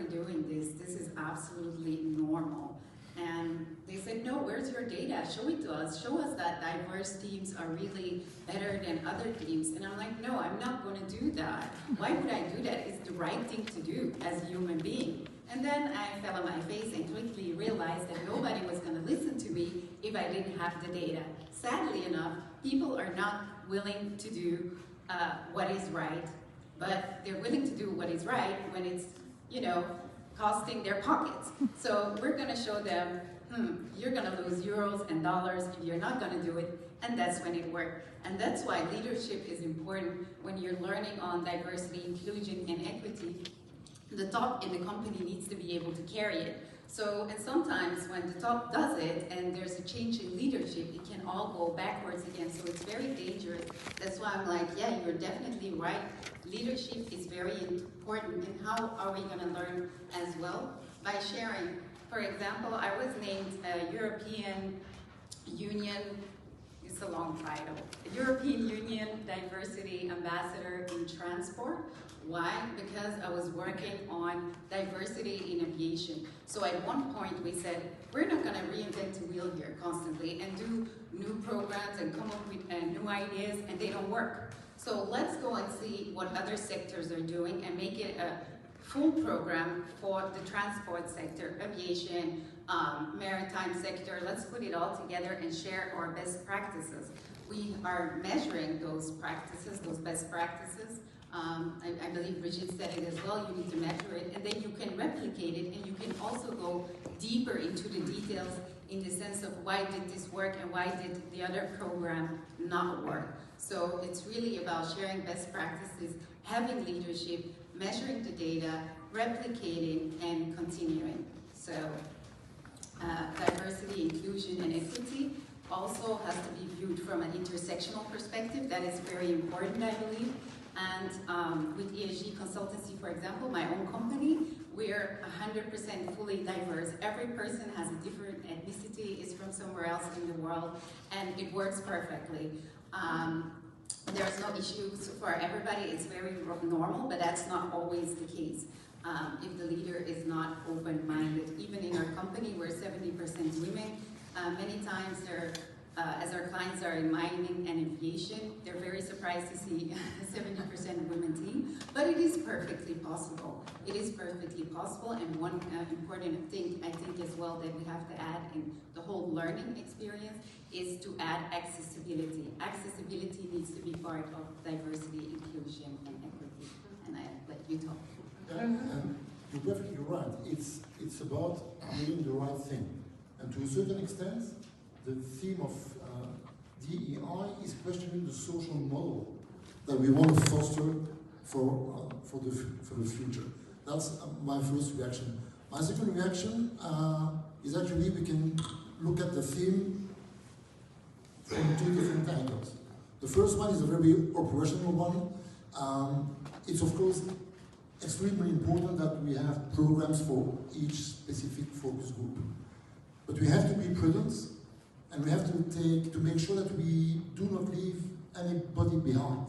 already doing this. This is absolutely normal. And they said, no, where's your data? Show it to us. Show us that diverse teams are really better than other teams. And I'm like, no, I'm not going to do that. Why would I do that? It's the right thing to do as a human being. And then I fell on my face and quickly realized that nobody was going to listen to me if I didn't have the data. Sadly enough, people are not willing to do what is right, but they're willing to do what is right when it's, you know, costing their pockets. So we're going to show them, you're going to lose euros and dollars if you're not going to do it, and that's when it worked. And that's why leadership is important when you're learning on diversity, inclusion, and equity. The top in the company needs to be able to carry it. So, and sometimes when the top does it and there's a change in leadership, it can all go backwards again. So it's very dangerous. That's why I'm like, yeah, you're definitely right. Leadership is very important. And how are we going to learn as well? By sharing. For example, I was named a European Union, it's a long title, European Union Diversity Ambassador in Transport. Why? Because I was working on diversity in aviation. So at one point we said, we're not going to reinvent the wheel here constantly and do new programs and come up with new ideas, and they don't work. So let's go and see what other sectors are doing and make it a full program for the transport sector, aviation, maritime sector. Let's put it all together and share our best practices. We are measuring those practices, those best practices. I believe Brigitte said it as well, you need to measure it, and then you can replicate it, and you can also go deeper into the details in the sense of why did this work and why did the other program not work. So it's really about sharing best practices, having leadership, measuring the data, replicating, and continuing. So diversity, inclusion, and equity also has to be viewed from an intersectional perspective. That is very important, I believe. And with ESG Consultancy, for example, my own company, we're 100% fully diverse. Every person has a different ethnicity, is from somewhere else in the world, and it works perfectly. There's no issues for everybody. It's very normal, but that's not always the case. If the leader is not open-minded. Even in our company, we're 70% women. Many times they're as our clients are in mining and aviation, they're very surprised to see a 70% women team, but it is perfectly possible. It is perfectly possible, and one important thing I think as well that we have to add in the whole learning experience is to add accessibility. Accessibility needs to be part of diversity, inclusion, and equity. And I let you talk. You're perfectly right. It's about doing the right thing. And to a certain extent, the theme of DEI is questioning the social model that we want to foster for the future. That's my first reaction. My second reaction is actually we can look at the theme from two different angles. The first one is a very operational one. It's of course extremely important that we have programs for each specific focus group. But we have to be prudent, and we have to make sure that we do not leave anybody behind.